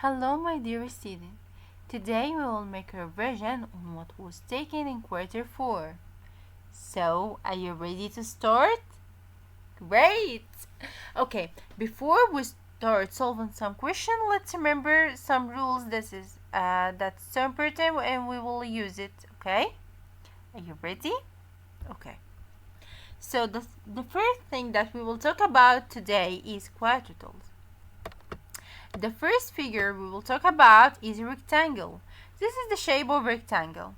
Hello, my dear student. Today we will make a revision on what was taken in quarter 4. So, are you ready to start? Great! Okay, before we start solving some question, let's remember some rules. That's so important and we will use it, okay? Are you ready? Okay. So the first thing that we will talk about today is quadrilaterals. The first figure we will talk about is a rectangle. This is the shape of rectangle.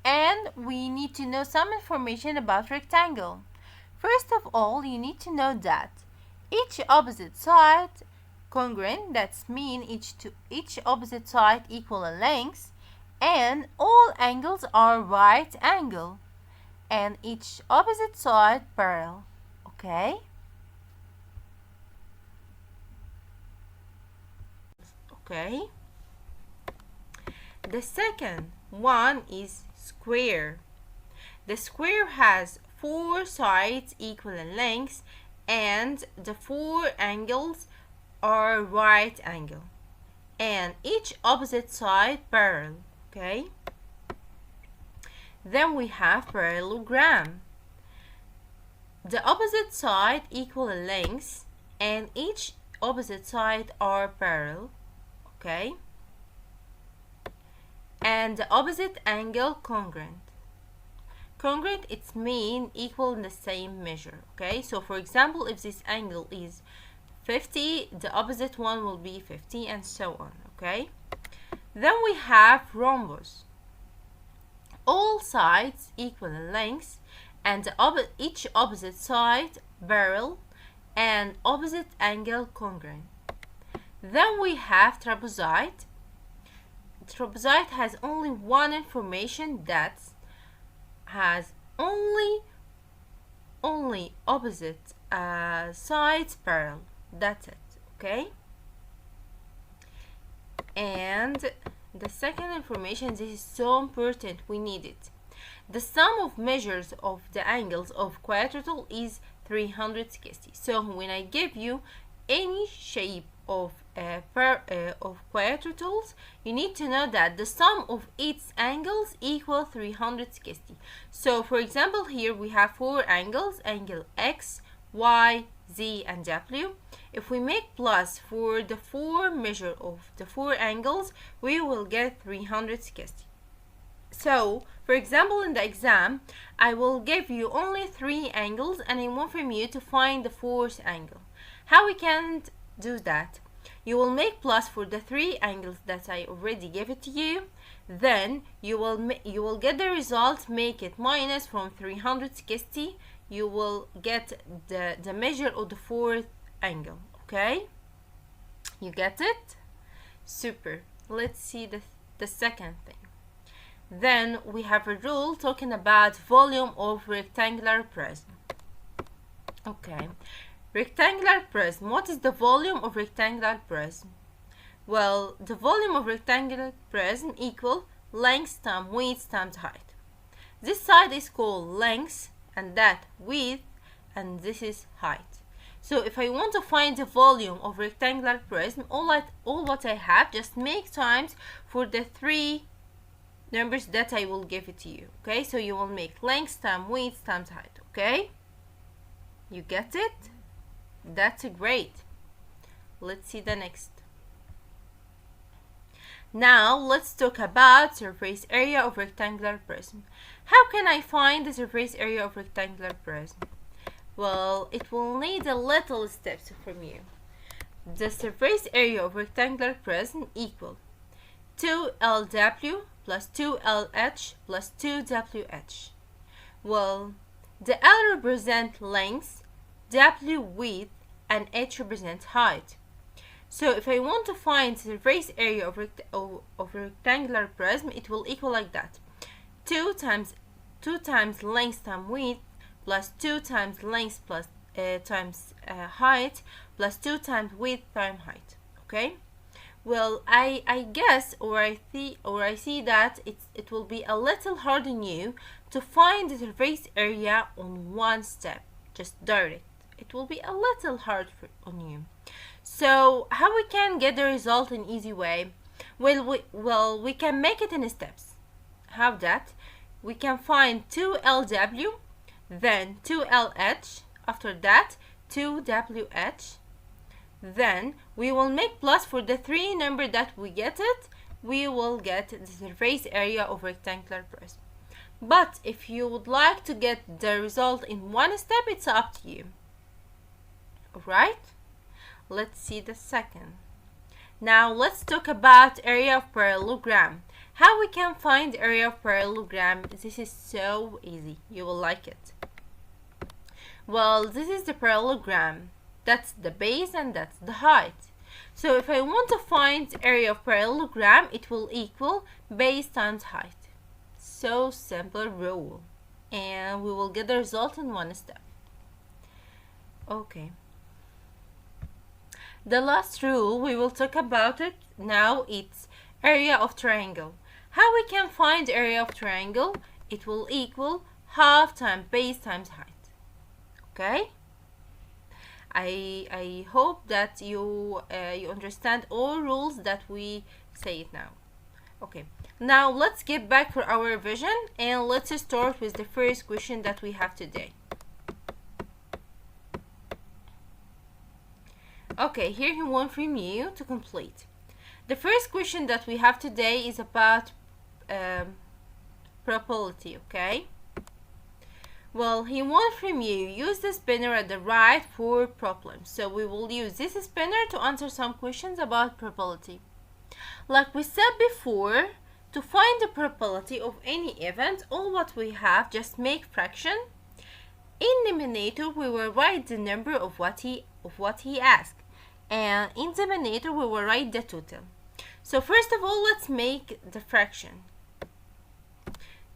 And we need to know some information about rectangle. First of all, you need to know that each opposite side congruent, that's mean each opposite side equal in length, and all angles are right angle, and each opposite side parallel. Okay? Okay. The second one is square. The square has 4 sides equal in length and the 4 angles are right angle and each opposite side parallel. Okay. Then we have parallelogram. The opposite side equal in length and each opposite side are parallel. Okay, and the opposite angle congruent. Congruent, it's mean equal in the same measure. Okay, so for example, if this angle is 50, the opposite one will be 50 and so on. Okay, then we have rhombus. All sides equal in length and each opposite side parallel and opposite angle congruent. Then we have trapezoid. Trapezoid has only one information, that has only opposite sides parallel. That's it. Okay. And the second information, this is so important, we need it. The sum of measures of the angles of quadrilateral is 360. So when I give you any shape of quadrilaterals, you need to know that the sum of its angles equal 360. So for example, here we have 4 angles, angle X, Y, Z and W. If we make plus for the 4 measure of the 4 angles, we will get 360. So, for example, in the exam, I will give you only 3 angles and I want from you to find the 4th angle. How we can do that? You will make plus for the 3 angles that I already gave it to you. Then you will get the result, make it minus from 360. You will get the measure of the 4th angle. Okay? You get it? Super. Let's see the second thing. Then we have a rule talking about volume of rectangular prism. Okay. Rectangular prism. What is the volume of rectangular prism? Well, the volume of rectangular prism equal length times width times height. This side is called length and that width, and this is height. So if I want to find the volume of rectangular prism, all what I have, just make times for the 3 numbers that I will give it to you. Okay, so you will make length times width times height. Okay, you get it? That's great. Let's see the next. Now let's talk about surface area of rectangular prism. How can I find the surface area of rectangular prism? Well, it will need a little steps from you. The surface area of rectangular prism equal 2LW plus 2LH plus 2WH. Well, the L represents length, W width, and H represents height. So if I want to find the surface area of rectangular prism, it will equal like that: 2 times length times width plus 2 times length plus times height plus 2 times width times height. Okay. Well, I guess or I see that it will be a little hard on you to find the surface area on one step, just direct. It will be a little hard on you. So how we can get the result in easy way? Well, we can make it in steps. How that? We can find 2LW, then 2LH, after that 2WH. Then we will make plus for the three number that we get it. We will get the surface area of rectangular prism. But if you would like to get the result in one step, it's up to you. Alright? Let's see the second. Now let's talk about area of parallelogram. How we can find area of parallelogram? This is so easy. You will like it. Well, this is the parallelogram. That's the base and that's the height. So if I want to find area of parallelogram, it will equal base times height. So simple rule. And we will get the result in one step. Okay. The last rule, we will talk about it now. It's area of triangle. How we can find area of triangle? It will equal half times base times height. Okay? I hope that you understand all rules that we say it now. Okay, now let's get back for our revision and let's start with the first question that we have today. Okay, here he wants from you to complete. The first question that we have today is about probability, okay? Well, he wants from you, use the spinner at the right for problems. So we will use this spinner to answer some questions about probability. Like we said before, to find the probability of any event, all what we have, just make fraction. In denominator, we will write the number of what he asked. And in denominator, we will write the total. So first of all, let's make the fraction.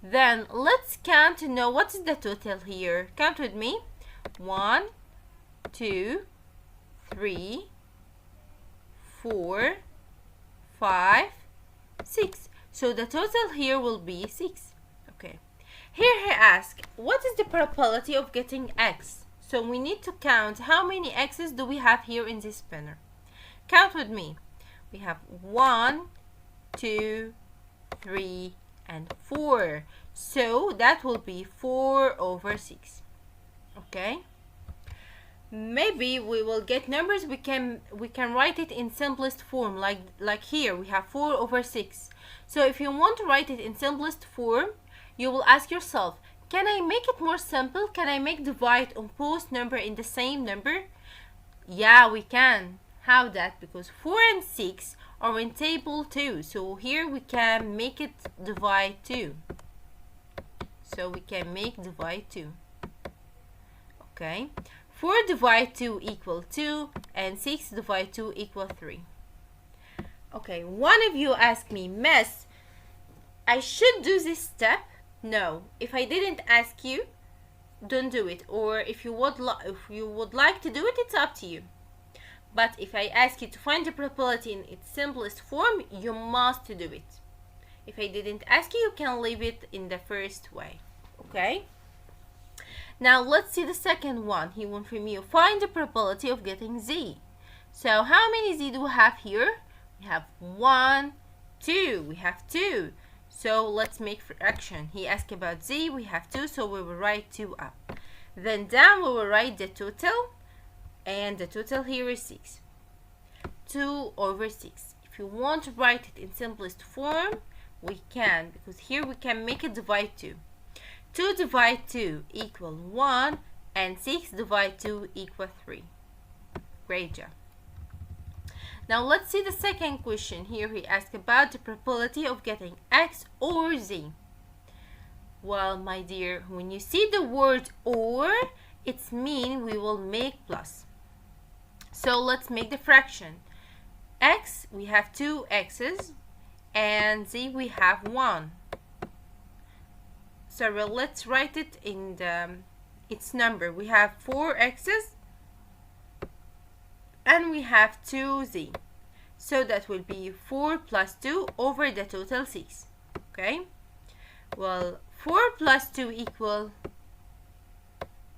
Then let's count to know what is the total here. Count with me. 1, 2, 3, 4, 5, 6. So the total here will be 6. Okay. Here he asks, what is the probability of getting x? So we need to count how many x's do we have here in this spinner. Count with me. We have 1, 2, 3, and 4. So that will be 4 over 6. Okay? Maybe we will get numbers, we can write it in simplest form, like here we have 4 over 6. So if you want to write it in simplest form, you will ask yourself, can I make it more simple? Can I make divide on both number in the same number? Yeah, we can. How that? Because 4 and 6 are in table 2. So here we can make it divide 2. So we can make divide 2. Okay. 4 divide 2 equal 2 and 6 divide 2 equal 3. Okay, one of you asked me, Miss, I should do this step? No, if I didn't ask you, don't do it. Or if you would like to do it, it's up to you. But if I ask you to find the probability in its simplest form, you must do it. If I didn't ask you, you can leave it in the first way. Okay? Now let's see the second one. He wants from you, find the probability of getting z. So how many z do we have here? We have 1, 2. We have 2. So let's make fraction. He asked about z. We have 2, so we will write 2 up. Then down we will write the total. And the total here is 6. 2 over 6. If you want to write it in simplest form, we can. Because here we can make it divide 2. 2 divide 2 equal 1. And 6 divide 2 equal 3. Great job. Now let's see the second question. Here he asked about the probability of getting x or z. Well, my dear, when you see the word or, it's mean we will make plus. So let's make the fraction. X, we have 2 x's, and z, we have 1. So let's write it in its number. We have 4 x's, and we have 2z. So that will be 4 plus 2 over the total 6. Okay? Well, 4 plus 2 equal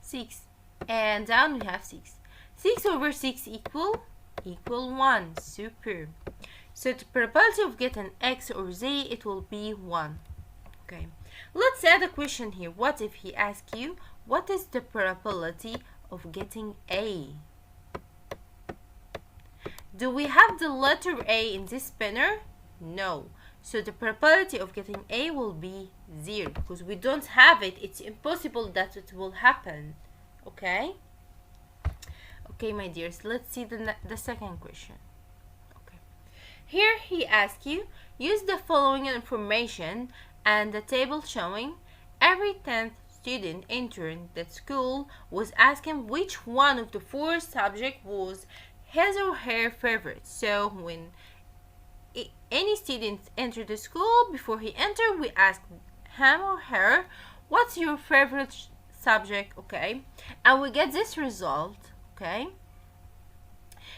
6. And down we have 6. 6 over 6 equal equal 1. Super. So the probability of getting X or Z, it will be 1. Okay. Let's add a question here. What if he asks you, what is the probability of getting A? Do we have the letter A in this spinner? No. So the probability of getting A will be 0 because we don't have it. It's impossible that it will happen. Okay? Okay, my dears, let's see the second question. Okay. Here he asks you, use the following information and the table showing every 10th student entering the school was asking which one of the 4 subjects was his or her favorite. So when any student enter the school, before he enter, we ask him or her, what's your favorite subject? Okay, and we get this result. Okay,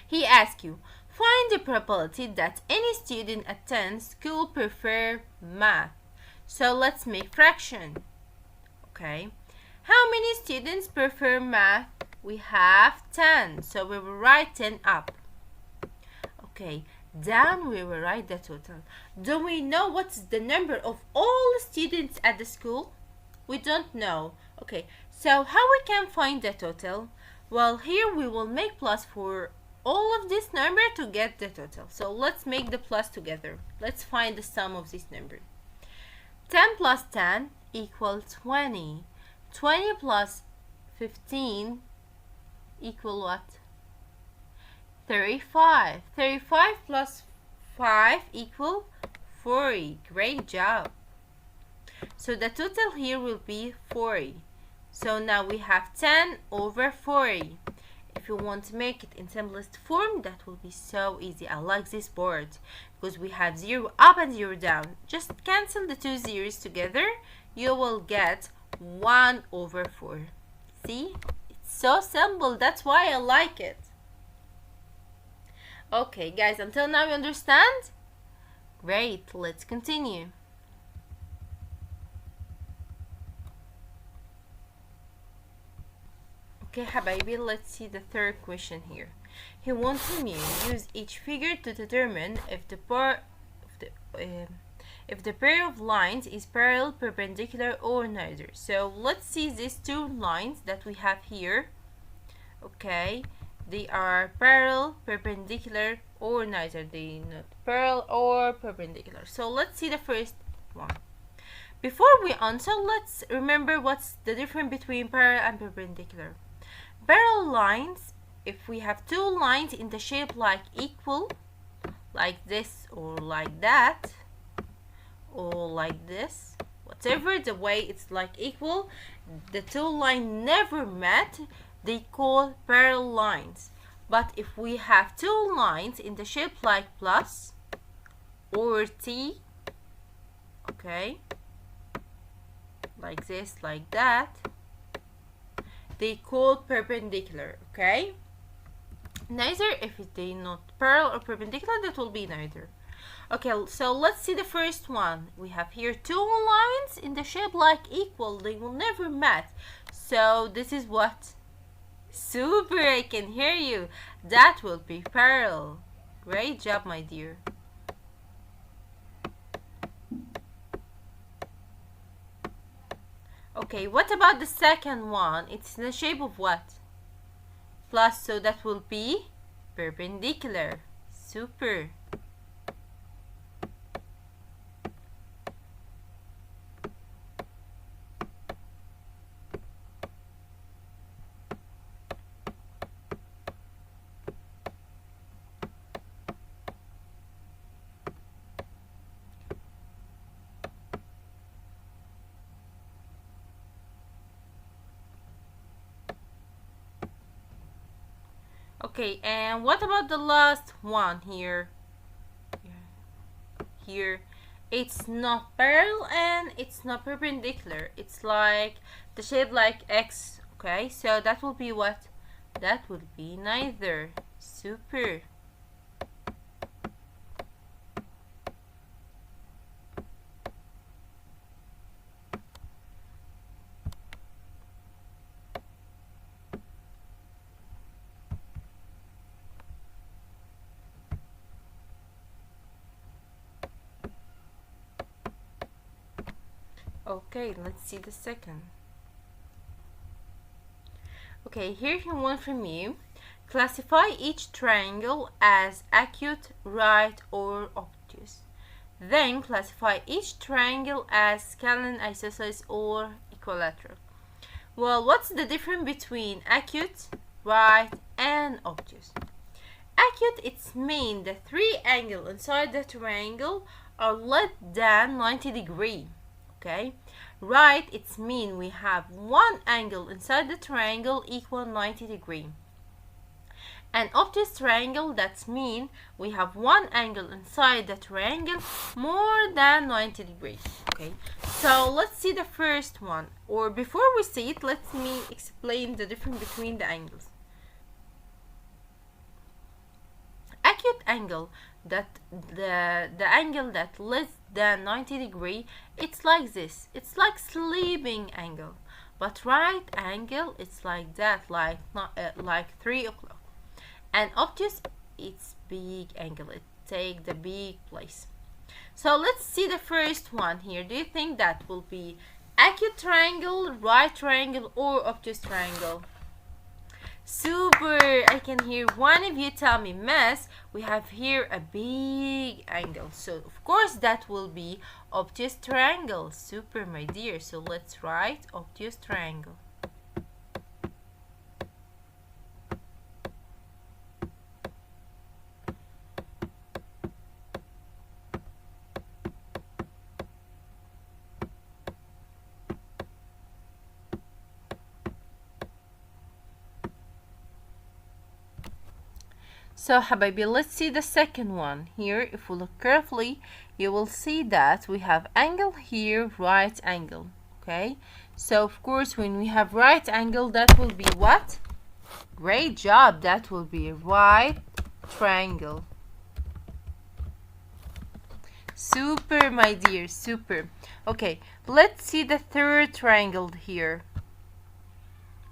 he asks you, find the probability that any student attends school prefer math. So let's make fraction. Okay, how many students prefer math? We have 10, so we will write 10 up. Okay, down we will write the total. Do we know what's the number of all students at the school? We don't know. Okay, so how we can find the total? Well, here we will make plus for all of this number to get the total. So let's make the plus together. Let's find the sum of this number. 10 plus 10 equals 20. 20 plus 15 equal what? 35. 35 plus 5 equal 40. Great job. So the total here will be 40. So now we have 10 over 40. If you want to make it in simplest form, that will be so easy. I like this board because we have 0 up and 0 down. Just cancel the 2 zeros together. You will get 1 over 4. See? It's so simple. That's why I like it. Okay, guys, until now you understand? Great. Let's continue. Okay, habibi, let's see the third question here. He wants me to use each figure to determine if the pair of lines is parallel, perpendicular, or neither. So let's see these 2 lines that we have here. Okay, they are parallel, perpendicular, or neither. They not parallel or perpendicular. So let's see the first one. Before we answer, let's remember what's the difference between parallel and perpendicular. Parallel lines, if we have 2 lines in the shape like equal, like this or like that, or like this, whatever the way it's like equal, the 2 lines never met, they call parallel lines. But if we have 2 lines in the shape like plus or T, okay, like this, like that, they call perpendicular. Okay, neither, if they not parallel or perpendicular, that will be neither. Okay, so let's see the first one. We have here 2 lines in the shape like equal. They will never match. So this is what? Super, I can hear you. That will be parallel. Great job, my dear. Okay, what about the second one? It's in the shape of what? Plus, so that will be perpendicular. Super. Okay, and what about the last one here? Here, it's not parallel and it's not perpendicular. It's like the shape like X. Okay, so that will be what? That will be neither. Super. Okay, let's see the second. Okay, here he wants from you, classify each triangle as acute, right, or obtuse. Then classify each triangle as scalene, isosceles, or equilateral. Well, what's the difference between acute, right, and obtuse? Acute, it's mean the three angles inside the triangle are less than 90 degrees. Okay, right, it's mean we have one angle inside the triangle equal 90 degrees. An obtuse triangle, that's mean we have one angle inside the triangle more than 90 degrees. Okay, so let's see the first one, or before we see it, let me explain the difference between the angles. Acute angle, that the angle that less than 90 degree, it's like this, it's like sleeping angle. But right angle, it's like that, like 3 o'clock. And obtuse, it's big angle, it take the big place. So let's see the first one here. Do you think that will be acute triangle, right triangle, or obtuse triangle? Super! I can hear one of you tell me, Miss, we have here a big angle. So of course that will be obtuse triangle. Super, my dear. So let's write obtuse triangle. So Habibi, let's see the second one. Here, if we look carefully, you will see that we have angle here, right angle. Okay, so of course when we have right angle, that will be what? Great job, that will be right triangle. Super, my dear, super. Okay, let's see the third triangle here.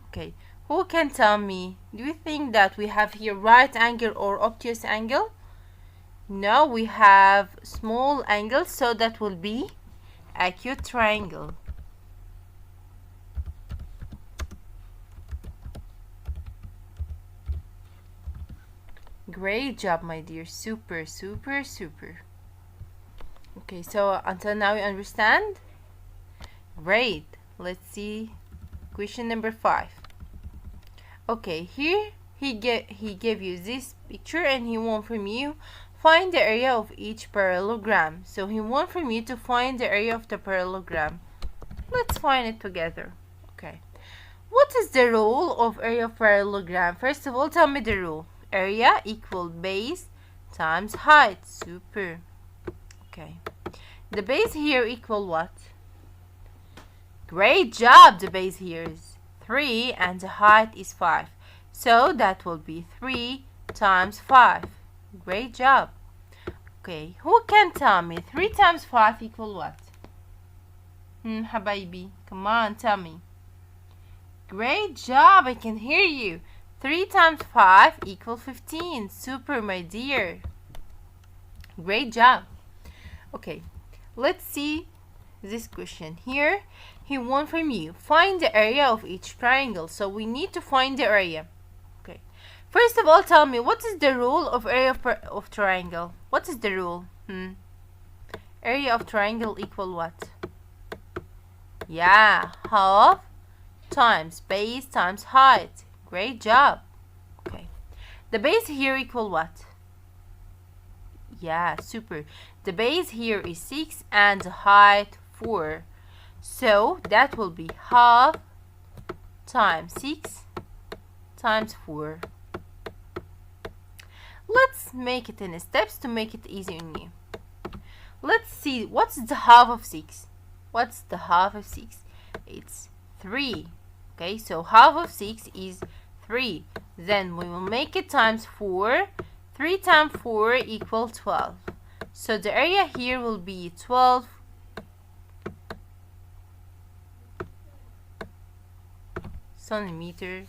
Okay, who can tell me, do you think that we have here right angle or obtuse angle? No, we have small angles, so that will be acute triangle. Great job, my dear. Super, super, super. Okay, so until now you understand? Great. Let's see question number 5. Okay, here he gave you this picture and he want from you find the area of each parallelogram. So he want from you to find the area of the parallelogram. Let's find it together. Okay. What is the rule of area of parallelogram? First of all, tell me the rule. Area equal base times height. Super. Okay. The base here equal what? Great job. The base here is 3 and the height is 5. So that will be 3 times 5. Great job. Okay, who can tell me 3 times 5 equal what? Habibi, come on, tell me. Great job, I can hear you. 3 times 5 equal 15. Super, my dear. Great job. Okay, let's see this question here. He wants from you find the area of each triangle, so we need to find the area. Okay, first of all, tell me what is the rule of area of triangle? What is the rule? Area of triangle equal what? Yeah, half times base times height. Great job. Okay, the base here equal what? Yeah, super. The base here is 6 and the height 4. So that will be half times 6 times 4. Let's make it in steps to make it easy on you. Let's see, what's the half of 6? What's the half of 6? It's 3. Okay, so half of 6 is 3. Then we will make it times 4. 3 times 4 equals 12. So the area here will be 12 centimeter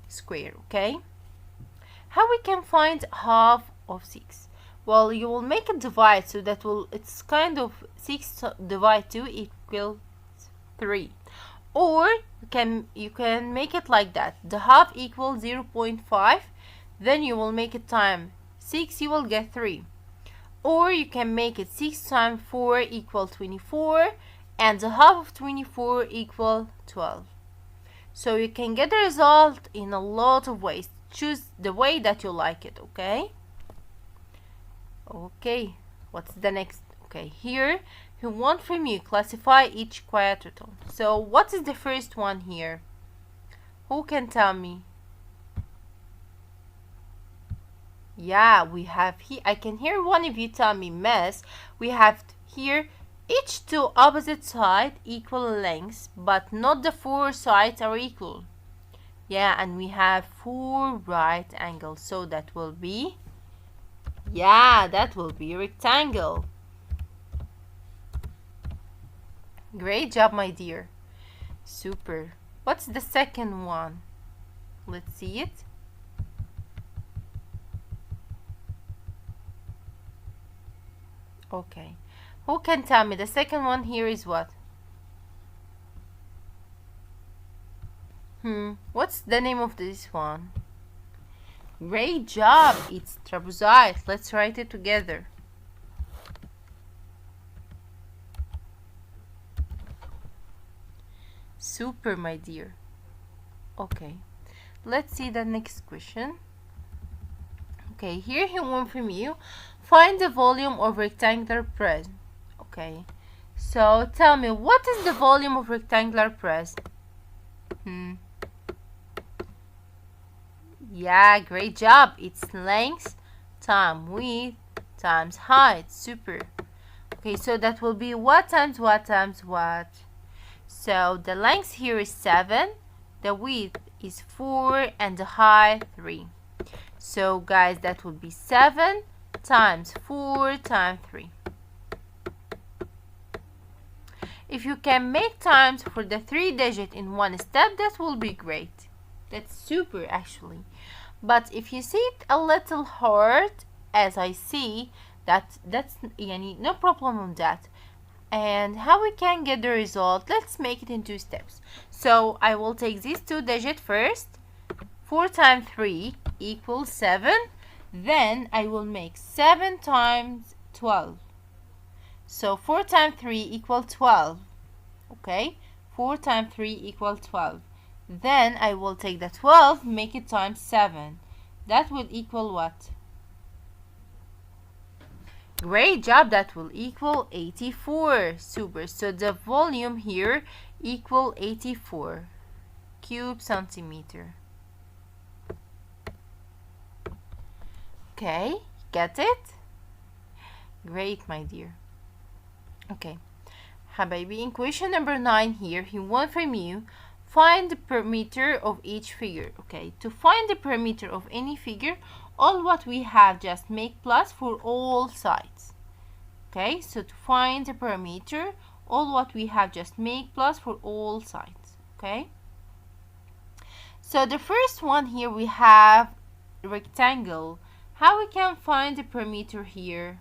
square. Okay, how we can find half of 6? Well, you will make a divide, so that will, it's kind of 6 divide 2 equal 3. Or you can make it like that. The half equals 0.5. Then you will make it times 6, you will get 3. Or you can make it 6 times 4 equal 24, and the half of 24 equal 12. So you can get the result in a lot of ways. Choose the way that you like it, okay? Okay, what's the next? Okay, here he wants from you classify each quadratone. So what is the first one here? Who can tell me? Yeah, we have here, I can hear one of you tell me Miss. We have here each two opposite sides equal lengths, but not the 4 sides are equal. Yeah, and we have 4 right angles, so that will be, yeah, that will be a rectangle. Great job, my dear. Super. What's the second one? Let's see it. Okay. Who can tell me the second one here is what? What's the name of this one? Great job. It's trapezoid. Let's write it together. Super, my dear. Okay. Let's see the next question. Okay, here he wants from you, find the volume of rectangular prism. Okay, so tell me, what is the volume of rectangular prism? Yeah, great job. It's length times width times height. Super. Okay, so that will be what times what times what? So the length here is 7, the width is 4, and the height 3. So guys, that would be 7 times 4 times 3. If you can make times for the 3 digit in one step, that will be great. That's super actually. But if you see it a little hard, as I see, that's no problem on that. And how we can get the result? Let's make it in 2 steps. So I will take these 2 digits first. 4 times 3 equals 7. Then I will make 7 times 12. So 4 times 3 equals 12. Okay, 4 times 3 equals 12. Then I will take the 12, make it times 7. That will equal what? Great job, that will equal 84. Super. So the volume here equal 84 cube centimeter. Okay, get it? Great, my dear. Okay, Habibi, in question number 9 here, he wants from you, find the perimeter of each figure. Okay, to find the perimeter of any figure, all what we have just make plus for all sides. Okay, so to find the perimeter, all what we have just make plus for all sides. Okay, so the first one here we have rectangle. How we can find the perimeter here?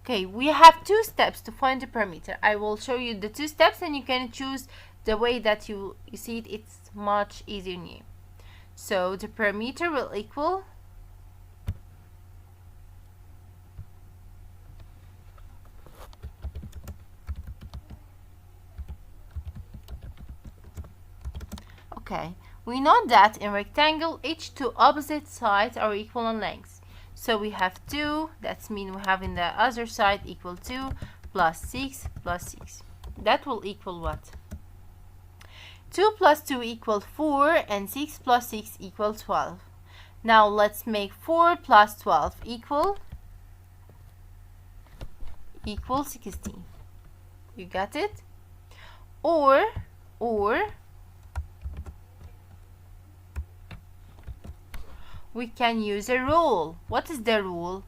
Okay, we have 2 steps to find the perimeter. I will show you the 2 steps and you can choose the way that you see it. It's much easier on you. So the perimeter will equal okay, we know that in rectangle each 2 opposite sides are equal in length. So we have 2, that means we have in the other side equal 2 plus 6 plus 6. That will equal what? 2 plus 2 equal 4 and 6 plus 6 equal 12. Now let's make 4 plus 12 equal 16. You got it? Or we can use a rule. What is the rule?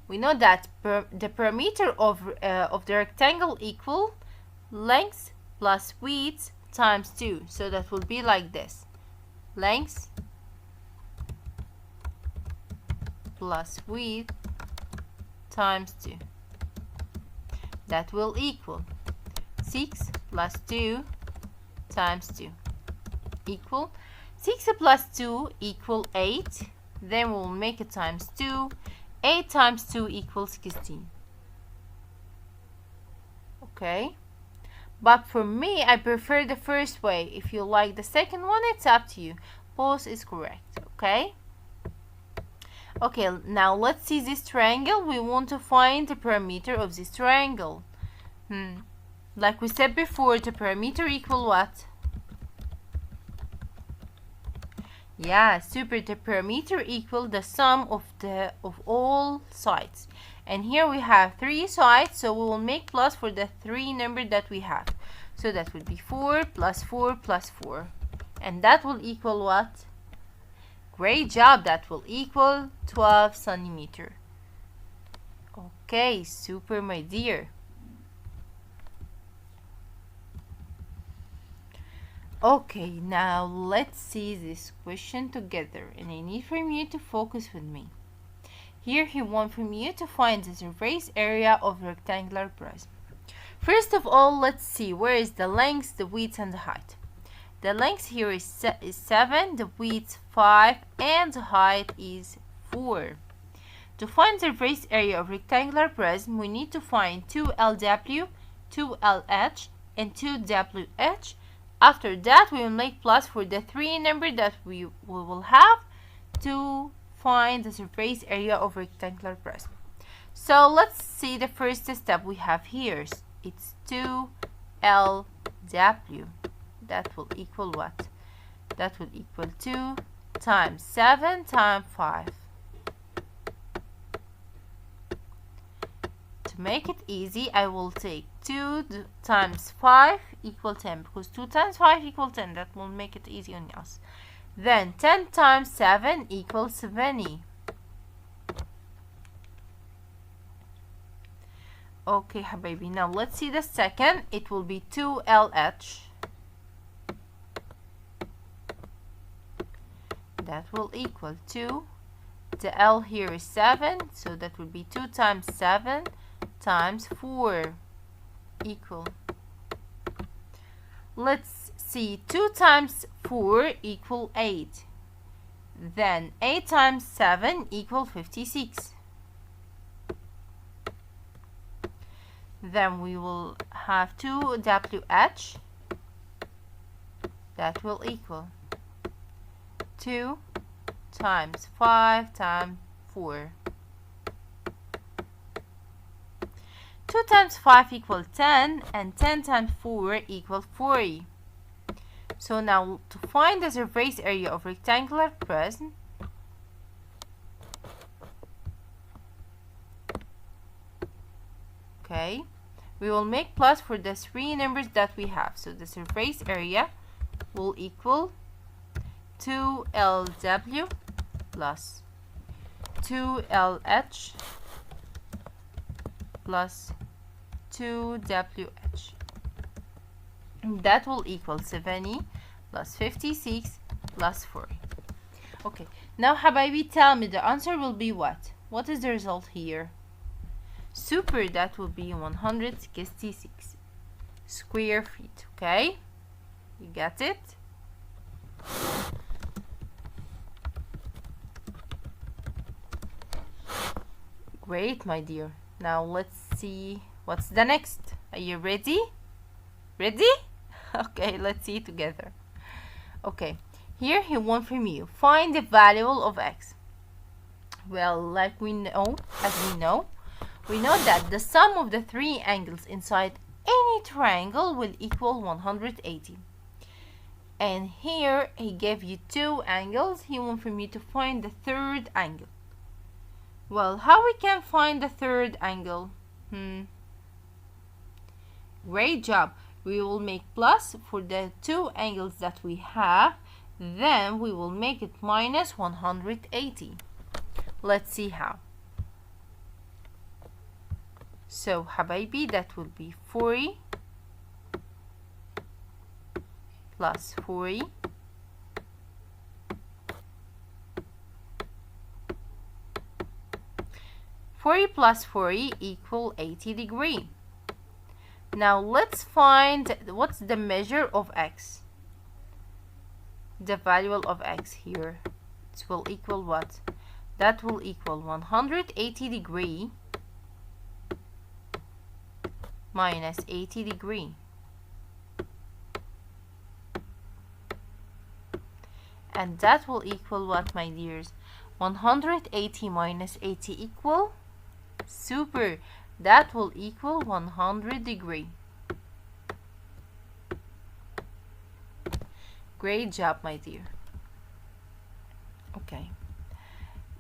We know that the perimeter of the rectangle equal length plus width times 2. So that will be like this. Length plus width times 2. That will equal 6 plus 2 times 2 equal 6 plus 2 equal 8. Then we'll make it times 2. 8 times 2 equals 16. Okay, but for me, I prefer the first way. If you like the second one, it's up to you. Both is correct. Okay. Okay, now let's see this triangle. We want to find the perimeter of this triangle. Like we said before, the perimeter equal what? Yeah, super. The perimeter equal the sum of all sides. And here we have 3 sides, so we will make plus for the 3 number that we have. So that would be 4 plus 4 plus 4. And that will equal what? Great job, that will equal 12 centimeter. Okay, super, my dear. Okay, now let's see this question together, and I need from you to focus with me. Here he wants from you to find the surface area of a rectangular prism. First of all, let's see where is the length, the width, and the height. The length here is 7, the width 5, and the height is 4. To find the surface area of rectangular prism, we need to find 2LW, 2LH, and 2WH. After that, we will make plus for the 3 number that we will have to find the surface area of rectangular prism. So let's see the first step we have here. It's 2LW. That will equal what? That will equal 2 times 7 times 5. To make it easy, I will take 2 times 5 equal 10, because 2 times 5 equal 10. That will make it easy on us. Then 10 times 7 equals 70. Okay, habibi. Now let's see the second. It will be 2LH. That will equal 2. The L here is 7, so that will be 2 times 7 times 4 equal. Let's see, 2 times 4 equal 8. Then 8 times 7 equal 56. Then we will have 2WH. That will equal 2 times 5 times 4. 2 times 5 equals 10, and 10 times 4 equals 40. So now to find the surface area of rectangular prism, okay, we will make plus for the 3 numbers that we have. So the surface area will equal 2LW plus 2LH plus 2WH. That will equal 70 plus 56 plus 40. Okay, now habibi, tell me the answer will be what? What is the result here? Super, that will be 166 square feet. Okay, you got it? Great, my dear. Now let's see what's the next. Are you ready? Ready? Okay, let's see together. Okay, here he wants from you, find the value of x. Well, like we know that the sum of the 3 angles inside any triangle will equal 180. And here he gave you 2 angles. He wants from you to find the third angle. Well, how we can find the third angle? Great job. We will make plus for the 2 angles that we have. Then we will make it minus 180. Let's see how. So, habibi, that will be 40 plus 40 40 plus 40 equal 80 degree. Now let's find what's the measure of x. The value of x here. It will equal what? That will equal 180 degree minus 80 degree. And that will equal what, my dears? 180 minus 80 equal? Super! That will equal 100 degree. Great job, my dear. Okay.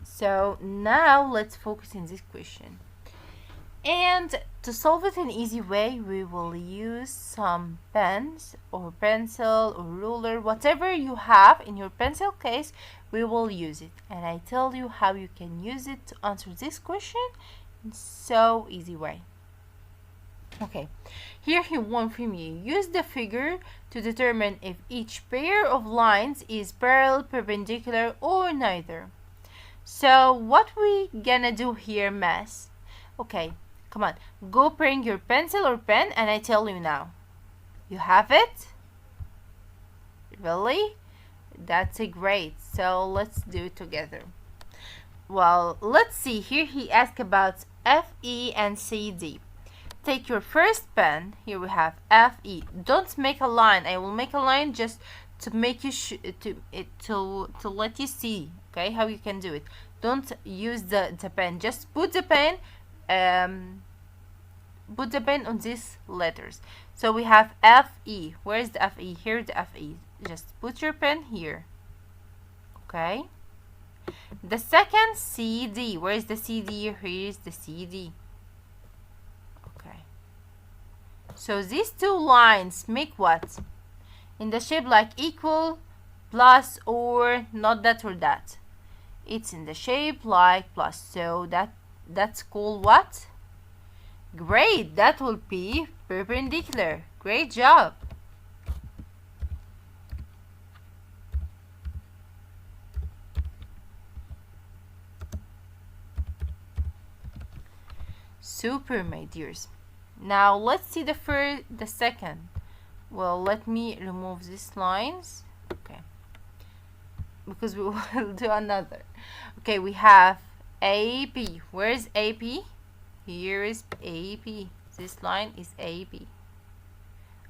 So now let's focus in this question. And to solve it in an easy way, we will use some pens or pencil or ruler, whatever you have in your pencil case, we will use it. And I tell you how you can use it to answer this question in so easy way. Okay, here he wants from you. Use the figure to determine if each pair of lines is parallel, perpendicular, or neither. So what we gonna do here, Mass? Okay, come on, go bring your pencil or pen and I tell you now. You have it? Really? That's great. So let's do it together. Well, let's see. Here he asked about FE and CD. Take your first pen. Here we have FE. Don't make a line. I will make a line just to make you to let you see, okay, how you can do it. Don't use the pen. Just put the pen on these letters. So we have FE. Where is the FE? Here the FE. Just put your pen here. Okay. The second CD. Where is the CD? Here is the CD. Okay. So these two lines make what? In the shape like equal, plus, or not that or that. It's in the shape like plus. So that's called what? Great. That will be perpendicular. Great job. Super, my dears. Now let's see the second. Well, let me remove these lines. Okay. Because we will do another. Okay, we have AB. Where is AB? Here is AB. This line is AB.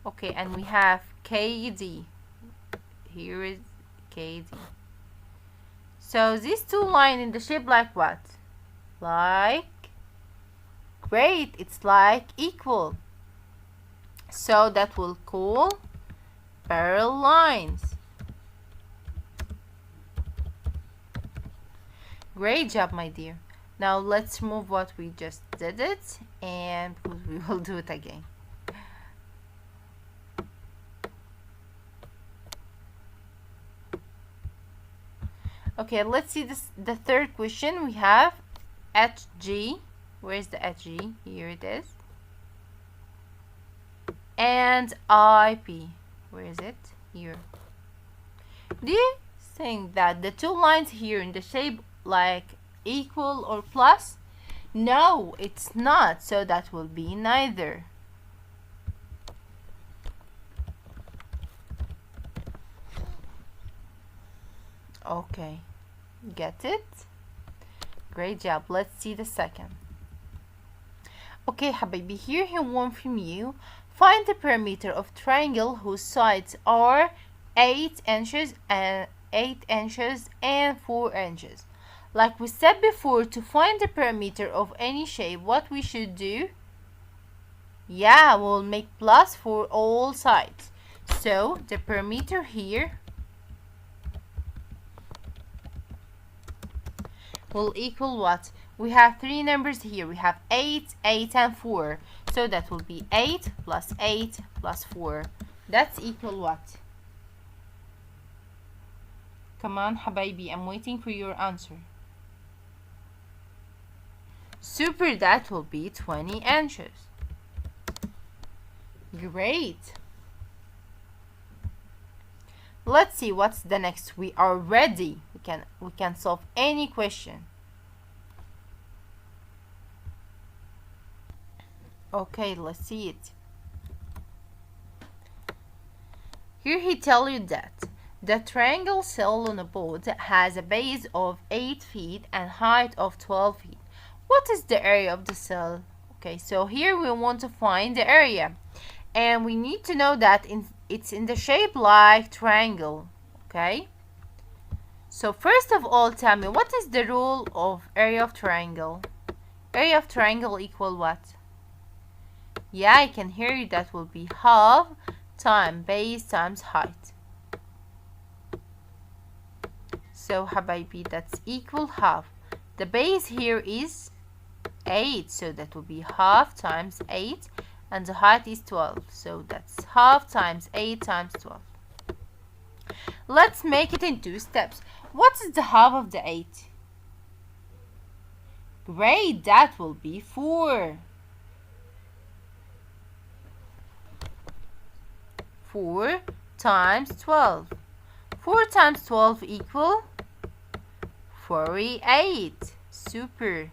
Okay, and we have KD. Here is KD. So these two lines in the shape like what? Like, great, it's like equal. So that will call parallel lines. Great job, my dear. Now let's remove what we just did it, and we will do it again. Okay, let's see the third question. We have HG. Where is the HG? Here it is. And IP. Where is it? Here. Do you think that the two lines here in the shape like equal or plus? No, it's not. So that will be neither. Okay, get it? Great job. Let's see the second. Okay, Habibi, here he wants from you. Find the perimeter of triangle whose sides are 8 inches and 8 inches and 4 inches. Like we said before, to find the perimeter of any shape, what we should do? Yeah, we'll make plus for all sides. So the perimeter here will equal what? We have three numbers here. We have 8, 8, and 4. So that will be 8 plus 8 plus 4. That's equal what? Come on, Habibi, I'm waiting for your answer. Super, that will be 20 inches. Great. Let's see what's the next. We are ready. We can solve any question. Okay, let's see it. Here he tell you that the triangle cell on a board has a base of 8 feet and height of 12 feet. What is the area of the cell? Okay, so here we want to find the area. And we need to know that it's in the shape like triangle. Okay? So first of all, tell me, what is the rule of area of triangle? Area of triangle equal what? Yeah, I can hear you. That will be half times base times height. So Habibi, that's equal half. The base here is 8, so that will be half times 8, and the height is 12, so that's half times 8 times 12. Let's make it in 2 steps. What is the half of the 8? Great, that will be 4. 4 times 12. 4 times 12 equal 48. Super.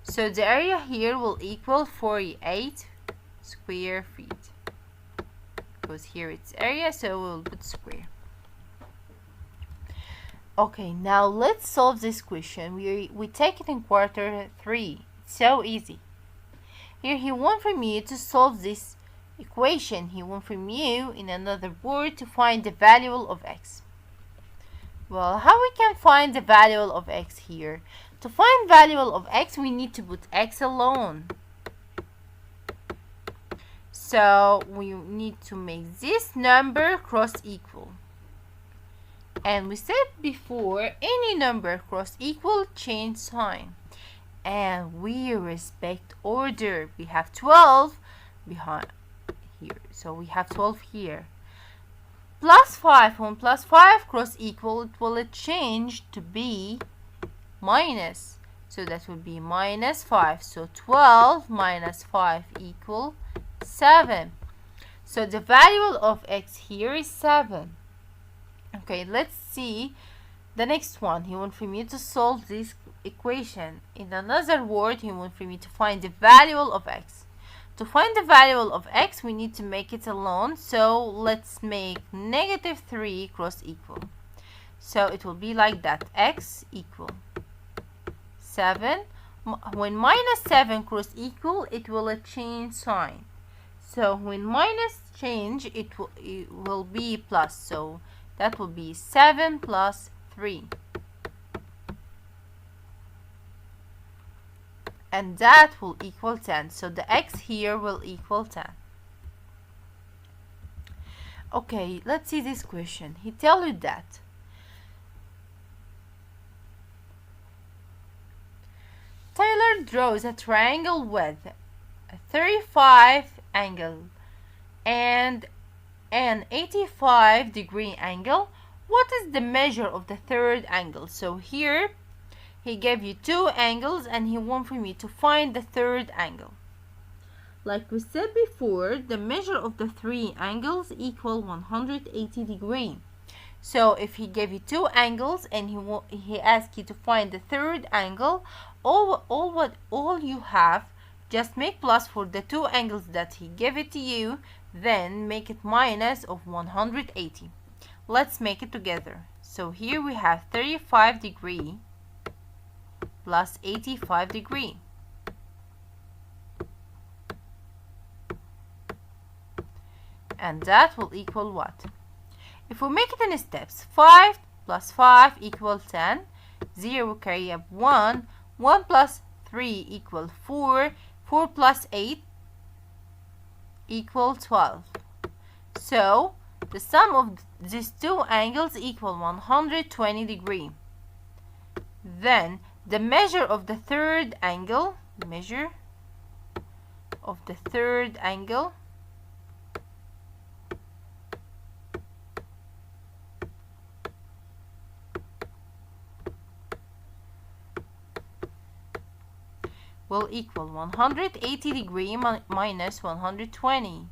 So the area here will equal 48 square feet. Because here it's area, so we'll put square. Okay, now let's solve this question. We take it in quarter 3. It's so easy. Here he wants from you to solve this equation. He wants from you, in another word, to find the value of x. Well, how we can find the value of x here? To find value of x, we need to put x alone. So we need to make this number cross equal. And we said before, any number cross equal, change sign. And we respect order. We have 12 behind here. So we have 12 here. Plus 5, when plus 5 cross equal, it will change to be minus. So that will be minus 5. So 12 minus 5 equal 7. So the value of x here is 7. Okay, let's see the next one. He wants from you to solve this equation. In another word, he wants from you to find the value of x. To find the value of x, we need to make it alone. So let's make negative 3 cross equal. So it will be like that. X equal 7. When minus 7 cross equal, it will change sign. So when minus change, it will be plus. So that will be 7 plus 3. And that will equal 10. So the x here will equal 10. Okay, let's see this question. He tells you that Taylor draws a triangle with a 35 angle and an 85-degree angle. What is the measure of the third angle? So here he gave you 2 angles and he wants from you to find the third angle. Like we said before, the measure of the 3 angles equal 180 degrees. So if he gave you 2 angles and he asked you to find the third angle, all you have, just make plus for the 2 angles that he gave it to you, then make it minus of 180. Let's make it together. So here we have 35 degrees plus 85 degrees. And that will equal what? If we make it in steps, 5 plus 5 equals 10, 0 carry up 1, 1 plus 3 equals 4, 4 plus 8 equals 12. So the sum of these 2 angles equal 120 degrees. Then the measure of the third angle, will equal 180 degrees minus 120.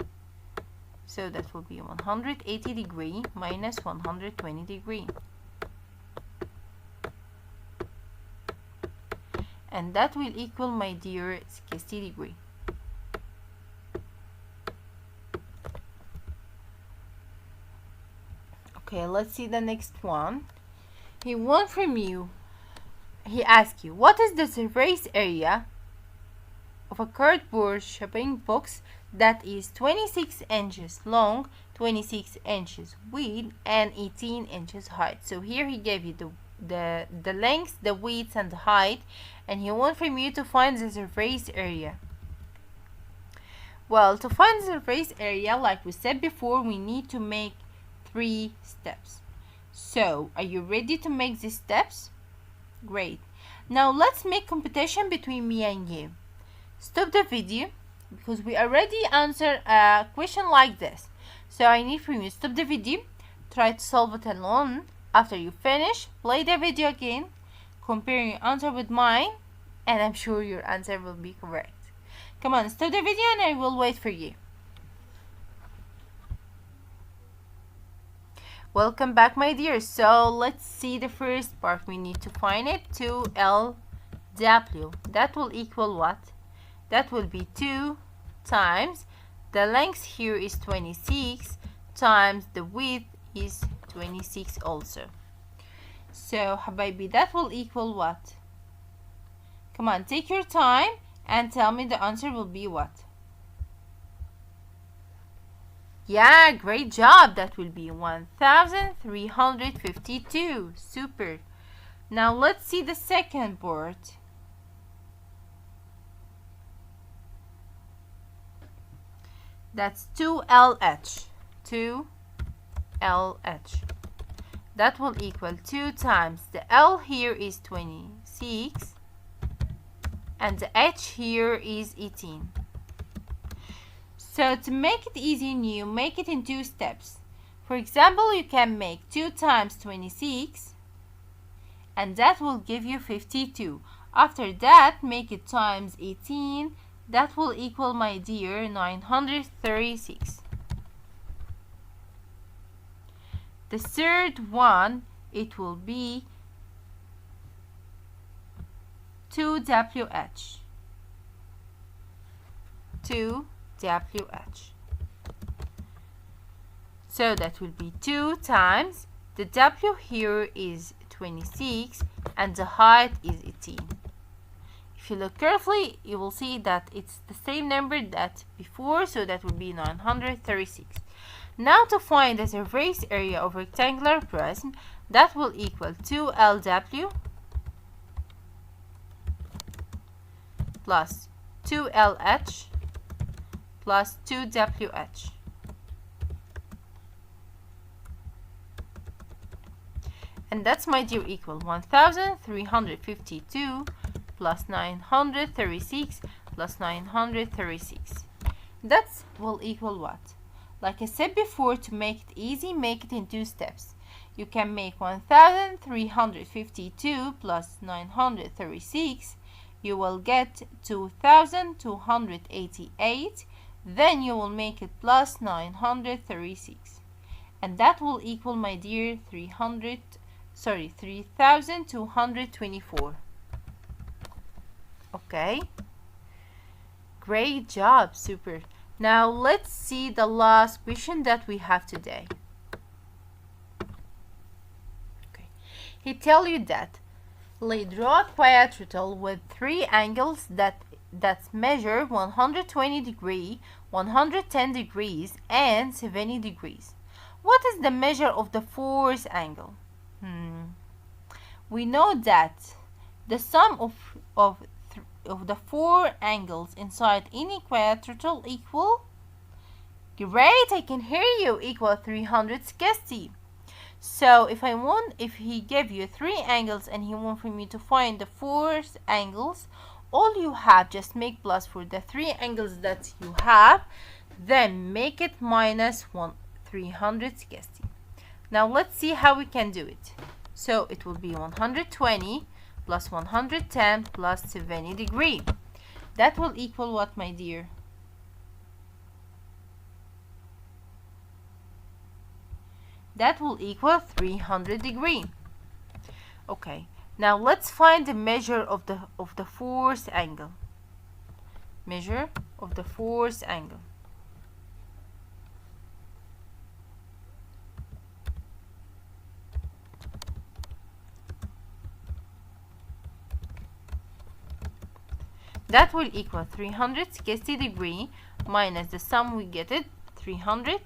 So that will be 180 degrees minus 120 degrees. And that will equal, my dear, 60 degrees. Okay, let's see the next one. He asked you, what is the surface area of a cardboard shopping box that is 26 inches long, 26 inches wide, and 18 inches height? So here he gave you the length, the width, and the height, and he wants from you to find the surface area. Well, to find the surface area, like we said before, we need to make 3 steps. So, are you ready to make these steps? Great. Now let's make competition between me and you. Stop the video because we already answered a question like this. So I need from you, stop the video, try to solve it alone. After you finish, play the video again, compare your answer with mine, and I'm sure your answer will be correct. Come on, stop the video and I will wait for you. Welcome back, my dear. So let's see the first part. We need to find it. 2LW. That will equal what? That will be 2 times the length here is 26 times the width is 26 also. So habibi, that will equal what? Come on, take your time and tell me the answer will be what? Yeah, great job. That will be 1352. Super. Now let's see the second board. That's 2LH. 2LH. That will equal 2 times the L here is 26 and the H here is 18. So to make it easy, you make it in 2 steps. For example, you can make 2 times 26 and that will give you 52. After that, make it times 18. That will equal, my dear, 936. The third one, it will be 2WH. 2WH. So that will be 2 times the W here is 26 and the height is 18. If you look carefully, you will see that it's the same number that before, so that would be 936. Now to find the surface area of rectangular prism, that will equal 2LW plus 2LH plus 2WH. And that's, my dear, equal 1352 plus 936 plus 936. That will equal what? Like I said before, to make it easy, make it in 2 steps. You can make 1352 plus 936. You will get 2288. Then you will make it plus 936. And that will equal, my dear, 3224. Okay, great job, super. Now let's see the last question that we have today. Okay, he tell you that draw a quadrilateral with 3 angles that measure 120 degrees, 110 degrees, and 70 degrees. What is the measure of the fourth angle? We know that the sum of the 4 angles inside any quadrilateral equal, great, I can hear you, equal 360. So if he gave you 3 angles and he wants from you to find the 4 angles, all you have, just make plus for the 3 angles that you have, then make it minus 360. Now let's see how we can do it. So it will be 120 plus 110 plus 70 degree. That will equal what, my dear? That will equal 300 degree. Okay, now let's find the measure of the fourth angle. Measure of the fourth angle. That will equal 360 degree minus the sum we get it 300,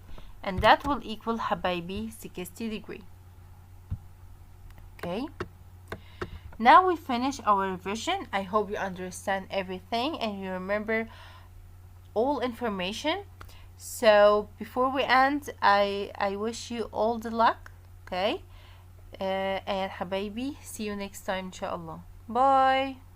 and that will equal حبايبي 60 degree. Okay, now we finish our revision. I hope you understand everything and you remember all information. So before we end, I wish you all the luck. Okay, and حبايبي, see you next time إن شاء الله. Bye.